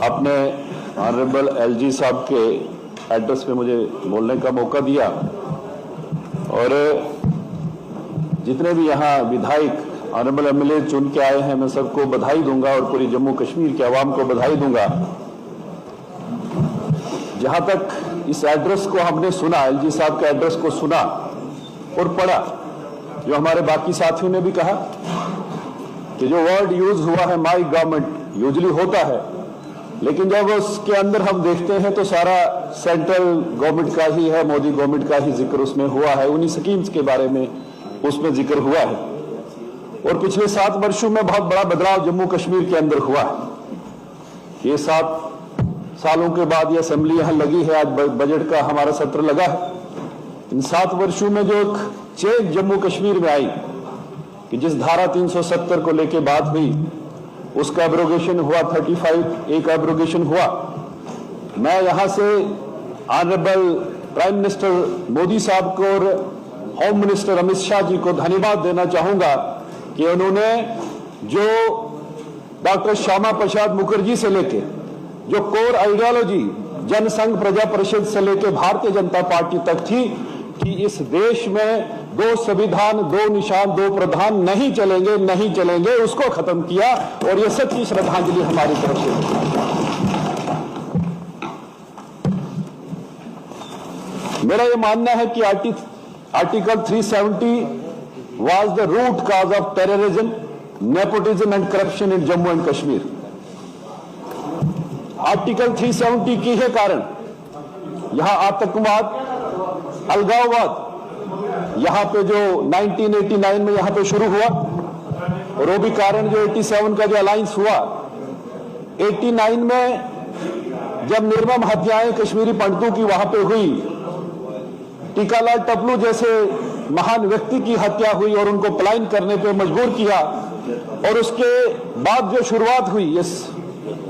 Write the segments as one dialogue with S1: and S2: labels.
S1: आपने honourable LG साहब के एड्रेस पे मुझे बोलने का मौका दिया और जितने भी यहाँ विधायक ऑनरेबल एमएलए चुन के आए हैं मैं सबको बधाई दूंगा और पूरी जम्मू कश्मीर के आवाम को बधाई दूंगा। जहां तक इस एड्रेस को हमने सुना, एलजी साहब के एड्रेस को सुना और पढ़ा, जो हमारे बाकी साथियों ने भी कहा कि जो वर्ड यूज हुआ है माई गवर्नमेंट यूजली होता है, लेकिन जब उसके अंदर हम देखते हैं तो सारा सेंट्रल गवर्नमेंट का ही है, मोदी गवर्नमेंट का ही जिक्र उसमें हुआ है, उन्हीं स्कीम्स के बारे में उसमें जिक्र हुआ है। और पिछले 7 वर्षों में बहुत बड़ा बदलाव जम्मू कश्मीर के अंदर हुआ है। ये 7 सालों के बाद ये असेंबली यहां लगी है, आज बजट का हमारा सत्र लगा है। इन 7 वर्षों में जो एक चेंज जम्मू कश्मीर में आई कि जिस धारा 370 को लेके बात हुई उसका एब्रोगेशन हुआ, 35 एक एब्रोगेशन हुआ। मैं यहां से ऑनरेबल प्राइम मिनिस्टर मोदी साहब को और होम मिनिस्टर अमित शाह जी को धन्यवाद देना चाहूंगा कि उन्होंने जो डॉक्टर श्यामा प्रसाद मुखर्जी से लेके जो कोर आइडियोलॉजी जनसंघ प्रजा परिषद से लेके भारतीय जनता पार्टी तक थी कि इस देश में 2 संविधान 2 निशान 2 प्रधान नहीं चलेंगे, उसको खत्म किया और ये सच्ची श्रद्धांजलि हमारी तरफ से। मेरा ये मानना है कि article 370 was the root cause of terrorism, nepotism and corruption in Jammu and Kashmir. Article 370 की है कारण यहां आतंकवाद, अलगाववाद यहां पे जो 1989 में यहां पे शुरू हुआ और वो भी कारण जो 87 का जो अलायंस हुआ, 89 में जब निर्मम हत्याएं कश्मीरी पंडितों की वहां पे हुई, टीकालाल टपलू जैसे महान व्यक्ति की हत्या हुई और उनको पलायन करने पे मजबूर किया, और उसके बाद जो शुरुआत हुई इस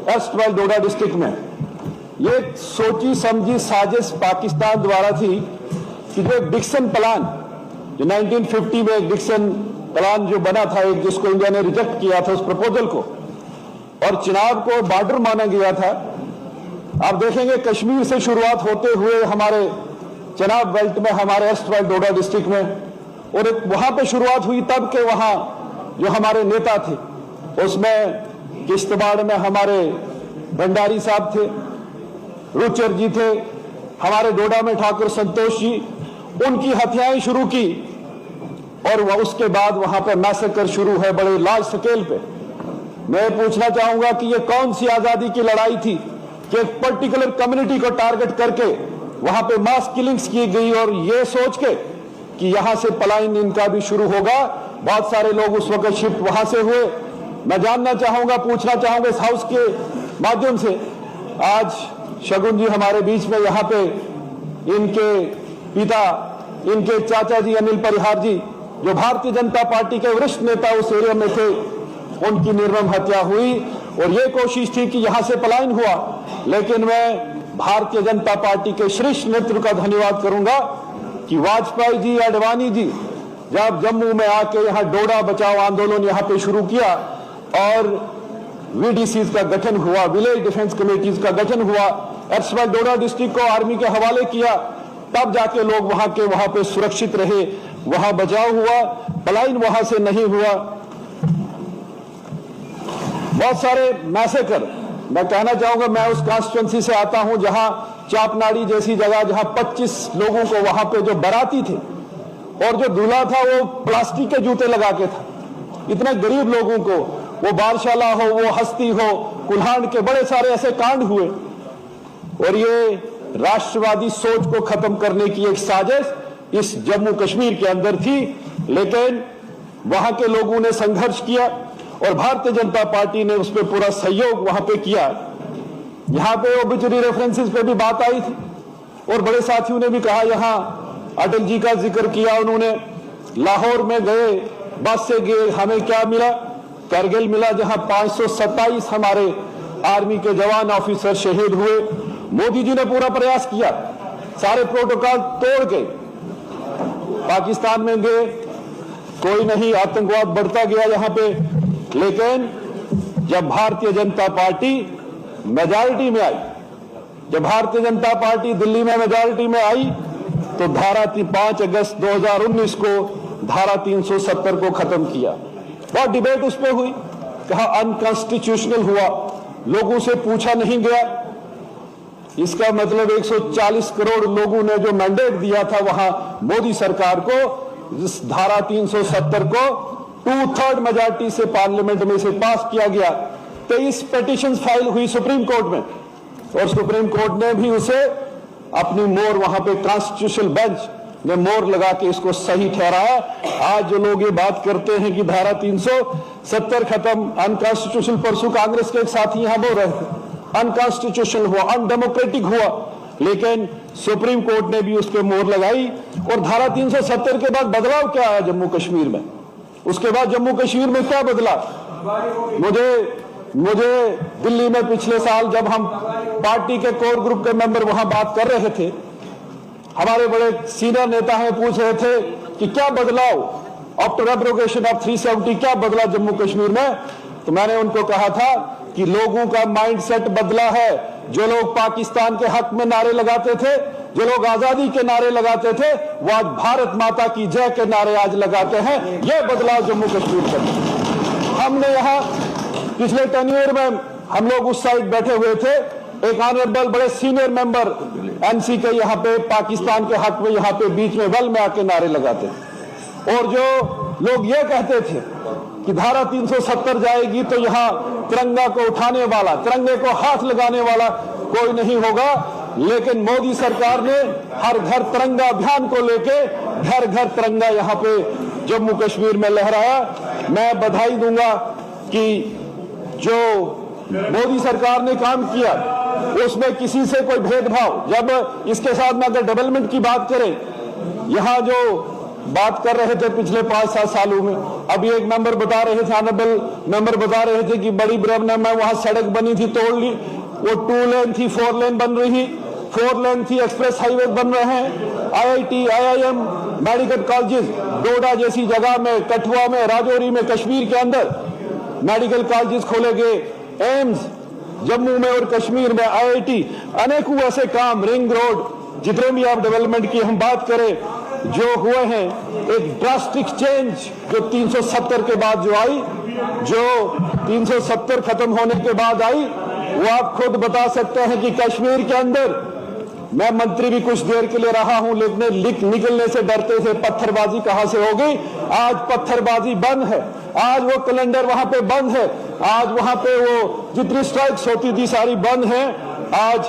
S1: एर्स्टवाइल डोडा डिस्ट्रिक्ट में, ये सोची समझी साजिश पाकिस्तान द्वारा थी कि जो डिक्सन प्लान जो 1950 में एक डिक्सन प्लान जो बना था, एक जिसको इंडिया ने रिजेक्ट किया था उस प्रपोजल को, और चिनाब को बॉर्डर माना गया था। आप देखेंगे कश्मीर से शुरुआत होते हुए हमारे चिनाब बेल्ट में, हमारे एर्स्टवाइल डोडा डिस्ट्रिक्ट में, और वहां पे शुरुआत हुई तब के वहां जो हमारे नेता थे, उसमें किश्तवाड़ में हमारे भंडारी साहब थे, रुचर जी थे, हमारे डोडा में ठाकुर संतोष जी, उनकी हत्याएं शुरू की और उसके बाद वहां पर मैसेकर शुरू है बड़े लार्ज स्केल पे। मैं पूछना चाहूंगा कि ये कौन सी आजादी की लड़ाई थी कि एक पर्टिकुलर कम्युनिटी को टारगेट करके वहां पे मास किलिंग्स की गई और ये सोच के कि यहां से पलायन इनका भी शुरू होगा। बहुत सारे लोग उस वक्त शिफ्ट वहां से हुए। मैं जानना चाहूंगा, पूछना चाहूंगा इस हाउस के माध्यम से, आज शगुन जी हमारे बीच में, यहाँ पे इनके पिता, इनके चाचा जी अनिल परिहार जी जो भारतीय जनता पार्टी के वरिष्ठ नेता उस एरिया में थे, उनकी निर्मम हत्या हुई और ये कोशिश थी कि यहां से पलायन हुआ। लेकिन मैं भारतीय जनता पार्टी के शीर्ष नेतृत्व का धन्यवाद करूंगा कि वाजपेयी जी, अडवाणी जी जब जम्मू में आके यहां डोडा बचाओ आंदोलन यहां पे शुरू किया और वीडीसीज का गठन हुआ, विलेज डिफेंस कमेटीज का गठन हुआ, एर्स्टवाइल डोडा डिस्ट्रिक्ट को आर्मी के हवाले किया, तब जाके लोग वहां पे सुरक्षित रहे, वहां बचाव हुआ, पलायन वहां से नहीं हुआ। बहुत सारे मैसेकर, मैं कहना चाहूंगा, मैं उस कॉन्स्टिट्यूएंसी से आता हूं जहां चापनाड़ी जैसी जगह, जहां 25 लोगों को वहां पे जो बाराती थे और जो दूल्हा था वो प्लास्टिक के जूते लगा के था। इतने गरीब लोगों को, वो बारशाला हो, वो हस्ती हो, कुल्हाड़ के बड़े सारे ऐसे कांड हुए और ये राष्ट्रवादी सोच को खत्म करने की एक साजिश इस जम्मू कश्मीर के अंदर थी। लेकिन वहां के लोगों ने संघर्ष किया और भारतीय जनता पार्टी ने उस पर पूरा सहयोग वहां पे किया। यहां पे ओबिचुरी रेफरेंसेस पे भी बात आई थी और बड़े साथियों ने भी कहा, यहां अटल जी का जिक्र किया उन्होंने। लाहौर में गए, बस से गए, हमें क्या मिला? करगिल मिला, जहां 527 हमारे आर्मी के जवान ऑफिसर शहीद हुए। मोदी जी ने पूरा प्रयास किया, सारे प्रोटोकॉल तोड़ के पाकिस्तान में गए, कोई नहीं, आतंकवाद बढ़ता गया यहाँ पे, लेकिन जब भारतीय जनता पार्टी मेजॉरिटी में आई, जब भारतीय जनता पार्टी दिल्ली में मेजॉरिटी में आई, तो धारा 5 अगस्त 2019 को धारा 370 को खत्म किया। बहुत डिबेट उस पर हुई, कहा अनकॉन्स्टिट्यूशनल हुआ, लोगों से पूछा नहीं गया। इसका मतलब 140 करोड़ लोगों ने जो मैंडेट दिया था वहां मोदी सरकार को, इस धारा 370 को 2/3 मेजॉरिटी से पार्लियामेंट में से पास किया गया। 23 पिटीशन फाइल हुई सुप्रीम कोर्ट में और सुप्रीम कोर्ट ने भी उसे अपनी मोहर, वहां पे कॉन्स्टिट्यूशनल बेंच ने मोहर लगा के इसको सही ठहराया। आज जो लोग ये बात करते हैं कि धारा 370 खत्म, अनकॉन्स्टिट्यूशनल, परसों कांग्रेस के एक साथी यहां बोल रहे थे अनकॉन्स्टिट्यूशनल हुआ, अनडेमोक्रेटिक हुआ, लेकिन सुप्रीम कोर्ट ने भी उस पर मोहर लगाई। और धारा 370 के बाद बदलाव क्या आया जम्मू कश्मीर में? उसके बाद जम्मू कश्मीर में क्या बदला? मुझे दिल्ली में पिछले साल जब हम पार्टी के कोर ग्रुप के मेंबर वहां बात कर रहे थे, हमारे बड़े सीनियर नेता हमें पूछ रहे थे कि क्या बदलाव आफ्टर एब्रोगेशन ऑफ 370, क्या बदला जम्मू कश्मीर में? तो मैंने उनको कहा था कि लोगों का माइंडसेट बदला है। जो लोग पाकिस्तान के हक में नारे लगाते थे, जो लोग आजादी के नारे लगाते थे, वो आज भारत माता की जय के नारे आज लगाते हैं। यह बदलाव जम्मू कश्मीर का। हमने यहां पिछले टेन्योर में हम लोग उस साइड बैठे हुए थे, एक ऑनरेबल बड़े सीनियर मेंबर एनसी के यहाँ पे पाकिस्तान के हक में यहाँ पे बीच में वेल में आके नारे लगाते थे। और जो लोग ये कहते थे कि धारा 370 जाएगी तो यहाँ तिरंगा को उठाने वाला, तिरंगे को हाथ लगाने वाला कोई नहीं होगा, लेकिन मोदी सरकार ने हर घर तिरंगा अभियान को लेके घर घर तिरंगा यहाँ पे जम्मू कश्मीर में लहराया। मैं बधाई दूंगा कि जो मोदी सरकार ने काम किया उसमें किसी से कोई भेदभाव, जब इसके साथ में अगर डेवलपमेंट की बात करें, यहाँ जो बात कर रहे थे पिछले 5-7 सालों में, अभी एक मेंबर बता रहे थे, ऑनरेबल मेंबर बता रहे थे कि बड़ी ब्रह्मपुर में वहां सड़क बनी थी, तोड़ ली, वो 2 लेन थी, 4 लेन बन रही, 4 लेन थी, एक्सप्रेस हाईवे बन रहे हैं। IIT, IIM, मेडिकल कॉलेजेस डोडा जैसी जगह में, कठुआ में, राजौरी में, कश्मीर के अंदर मेडिकल कॉलेजेस खोले गए, एम्स जम्मू में और कश्मीर में, IIT, अनेकों ऐसे काम, रिंग रोड, जितने भी आप डेवलपमेंट की हम बात करें जो हुए हैं, एक ड्रास्टिक चेंज जो 370 के बाद जो आई, जो 370 खत्म होने के बाद आई, वो आप खुद बता सकते हैं कि कश्मीर के अंदर मैं मंत्री भी कुछ देर के लिए रहा हूं, लेकिन निकलने से डरते थे पत्थरबाजी कहां से होगी। आज पत्थरबाजी बंद है, आज वो कैलेंडर वहां पे बंद है, आज वहां पे वो जितनी स्ट्राइक्स होती थी सारी बंद है, आज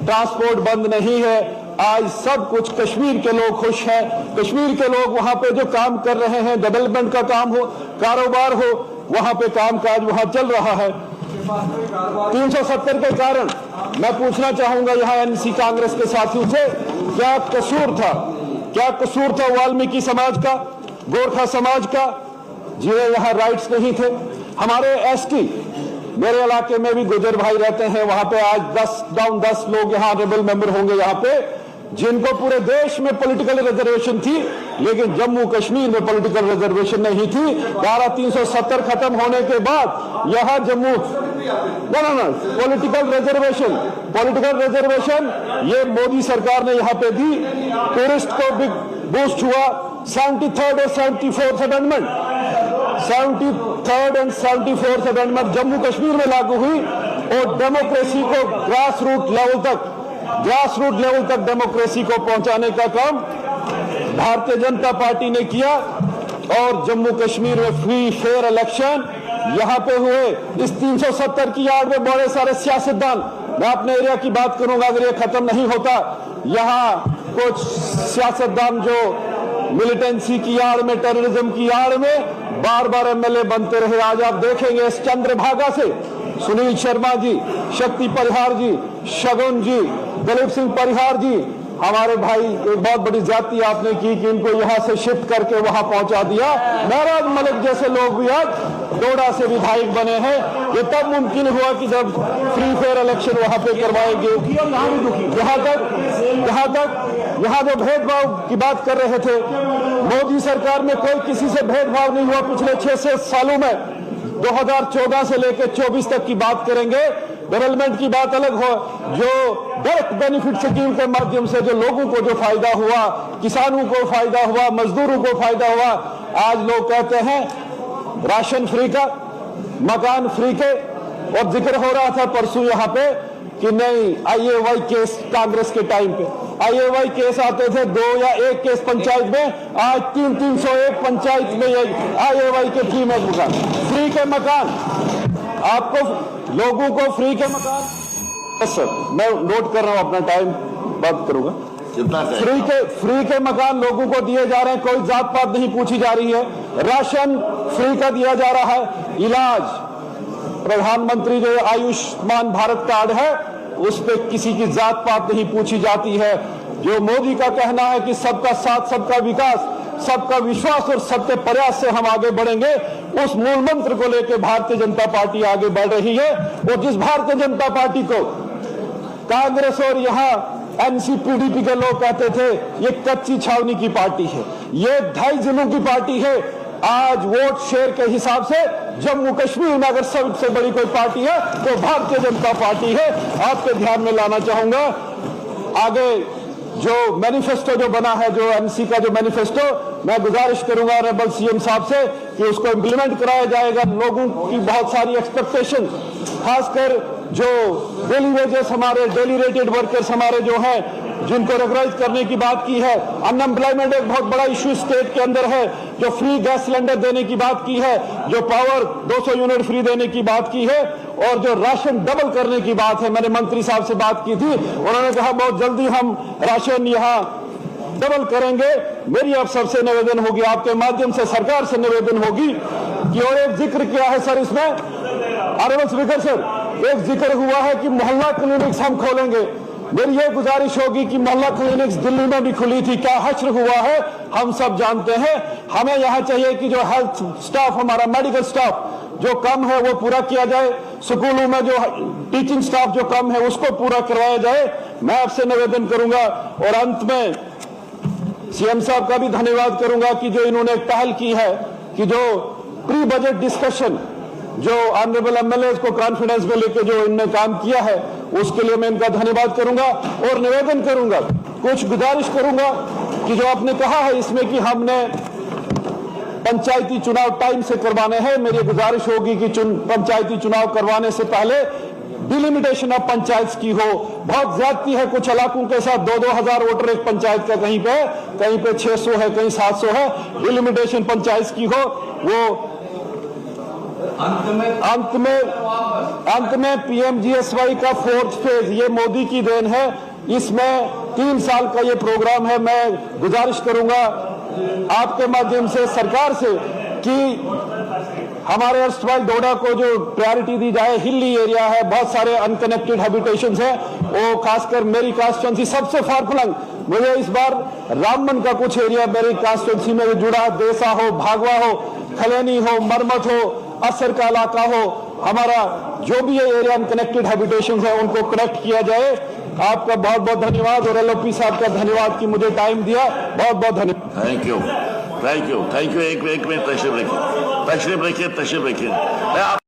S1: ट्रांसपोर्ट बंद नहीं है, आज सब कुछ, कश्मीर के लोग खुश हैं, कश्मीर के लोग वहां पे जो काम कर रहे हैं, डेवलपमेंट का काम हो, कारोबार हो, वहां पे कामकाज वहां चल रहा है। 370 के कारण मैं पूछना चाहूंगा यहाँ एनसी कांग्रेस के साथियों से, क्या कसूर था वाल्मीकि समाज का, गोरखा समाज का, जिन्हें यहाँ राइट्स नहीं थे? हमारे एसटी, मेरे इलाके में भी गुजर भाई रहते हैं, वहां पे आज 10 लोग यहाँ ऑनरेबल मेंबर होंगे यहाँ पे, जिनको पूरे देश में पॉलिटिकल रिजर्वेशन थी, लेकिन जम्मू कश्मीर में पॉलिटिकल रिजर्वेशन नहीं थी। धारा 370 खत्म होने के बाद यहाँ जम्मू पॉलिटिकल रिजर्वेशन ये मोदी सरकार ने यहाँ पे दी। टूरिस्ट को बिग बूस्ट हुआ। 73rd और 74th amendment, 73rd and 74th amendment Jammu Kashmir में लागू हुई और डेमोक्रेसी को ग्रास रूट लेवल तक डेमोक्रेसी को पहुंचाने का काम भारतीय जनता पार्टी ने किया। और जम्मू कश्मीर में फ्री फेयर इलेक्शन यहां पे हुए। इस 370 की आड़ में बड़े सारे सियासतदान, मैं अपने एरिया की बात करूंगा, अगर ये खत्म नहीं होता, यहां कुछ सियासतदान जो मिलिटेंसी की आड़ में, टेररिज्म की आड़ में बार बार एमएलए बनते रहे। आज आप देखेंगे इस चंद्रभागा से सुनील शर्मा जी, शक्ति परिहार जी, शगुन जी, दलीप सिंह परिहार जी, हमारे भाई, एक बहुत बड़ी जाति आपने की कि इनको यहां से शिफ्ट करके वहां पहुंचा दिया। महराज मलिक जैसे लोग भी आज डोडा से विधायक बने हैं। ये तब मुमकिन हुआ कि जब फ्री फेयर इलेक्शन वहां पे करवाएंगे। यहाँ जो भेदभाव की बात कर रहे थे, मोदी सरकार में कोई किसी से भेदभाव नहीं हुआ। पिछले 6 सालों में 2014 से लेकर 24 तक की बात करेंगे। डेवलपमेंट की बात अलग हो, जो डायरेक्ट बेनिफिट स्कीम के माध्यम से जो लोगों को जो फायदा हुआ, किसानों को फायदा हुआ, मजदूरों को फायदा हुआ। आज लोग कहते हैं राशन फ्री का, मकान फ्री के, और जिक्र हो रहा था परसों यहाँ पे कि नहीं आईएवाई केस कांग्रेस के टाइम पे आईएवाई केस आते थे 2 या 1 केस पंचायत में, आज 301 पंचायत में आईएवाई के फ्री में मकान, फ्री के मकान, आपको लोगों को फ्री के मकान। यस सर, मैं नोट कर रहा हूं, अपना टाइम बात करूंगा। फ्री के मकान लोगों को दिए जा रहे हैं, कोई जात पात नहीं पूछी जा रही है। राशन फ्री का दिया जा रहा है। इलाज, प्रधानमंत्री जो आयुष्मान भारत कार्ड है उस पे किसी की जात पात नहीं पूछी जाती है। जो मोदी का कहना है कि सबका साथ, सबका विकास, सबका विश्वास और सबके प्रयास से हम आगे बढ़ेंगे, उस मूल मंत्र को लेकर भारतीय जनता पार्टी आगे बढ़ रही है। और जिस भारतीय जनता पार्टी को कांग्रेस और यहाँ एनसीपीडीपी के लोग कहते थे ये कच्ची छावनी की पार्टी है, ये 2.5 जिलों की पार्टी है, आज वोट शेयर के हिसाब से जम्मू कश्मीर में अगर सबसे बड़ी कोई पार्टी है तो भारतीय जनता पार्टी है। आपके ध्यान में लाना चाहूंगा, आगे जो मैनिफेस्टो जो बना है, जो एमसी का जो मैनिफेस्टो, मैं गुजारिश करूंगा ऑनरेबल सीएम साहब से कि उसको इम्प्लीमेंट कराया जाएगा। लोगों की बहुत सारी एक्सपेक्टेशन, खासकर जो डेली वेजेस हमारे, डेली रेटेड वर्कर्स हमारे जो हैं, जिनको रेगुलाइज करने की बात की है। अनएम्प्लॉयमेंट एक बहुत बड़ा इश्यू स्टेट के अंदर है। जो फ्री गैस सिलेंडर देने की बात की है, जो पावर 200 यूनिट फ्री देने की बात की है, और जो राशन डबल करने की बात है। मैंने मंत्री साहब से बात की थी, उन्होंने कहा बहुत जल्दी हम राशन यहाँ डबल करेंगे। मेरी आप सबसे निवेदन होगी, आपके माध्यम से सरकार से निवेदन होगी कि, और एक जिक्र किया है सर इसमें, ऑनरेबल स्पीकर सर, एक जिक्र हुआ है कि मोहल्ला क्लिनिक्स हम खोलेंगे। मेरी ये गुजारिश होगी कि मोहल्ला क्लिनिक्स दिल्ली में भी खुली थी, क्या हश्र हुआ है हम सब जानते हैं। हमें यहाँ चाहिए कि जो हेल्थ स्टाफ, हमारा मेडिकल स्टाफ जो कम है वो पूरा किया जाए। स्कूलों में जो टीचिंग स्टाफ जो कम है उसको पूरा करवाया जाए। मैं आपसे निवेदन करूंगा, और अंत में सीएम साहब का भी धन्यवाद करूंगा कि जो इन्होंने एक पहल की है कि जो प्री बजट डिस्कशन, जो ऑनरेबल एमएलए को कॉन्फिडेंस में लेकर जो इनने काम किया है, उसके लिए मैं इनका धन्यवाद करूंगा। और निवेदन करूंगा, कुछ गुजारिश करूंगा कि जो आपने कहा है इसमें कि हमने पंचायती चुनाव टाइम से करवाने हैं, मेरी गुजारिश होगी कि पंचायती चुनाव करवाने से पहले डिलिमिटेशन ऑफ पंचायत की हो। बहुत ज्यादती है कुछ इलाकों के साथ, 2-2 हजार वोटर एक पंचायत का, कहीं पे 600 है, कहीं 700 है। डिलिमिटेशन पंचायत की हो। वो अंत में पीएमजीएसवाई का 4th फेज, ये मोदी की देन है। इसमें 3 साल का ये प्रोग्राम है। मैं गुजारिश करूंगा आपके माध्यम से सरकार से कि हमारे अर्स्टवाइल डोडा को जो प्रायोरिटी दी जाए। हिली एरिया है, बहुत सारे अनकनेक्टेड हैबिटेशंस हैं, वो खासकर मेरी कांस्टिट्यूंसी सबसे फार फ्लंग। मुझे इस बार रामबन का कुछ एरिया मेरी कांस्टिट्यूंसी में जुड़ा, देसा हो, भागवा हो, खलेनी हो, मरमत हो, असर का इलाका हो, हमारा जो भी ये एरिया अनकनेक्टेड हैबिटेशंस है उनको कनेक्ट किया जाए। आपका बहुत बहुत धन्यवाद, और एलओपी साहब का धन्यवाद कि मुझे टाइम दिया। बहुत बहुत धन्यवाद।
S2: Thank you. एक मिनट तशरीफ रखिए।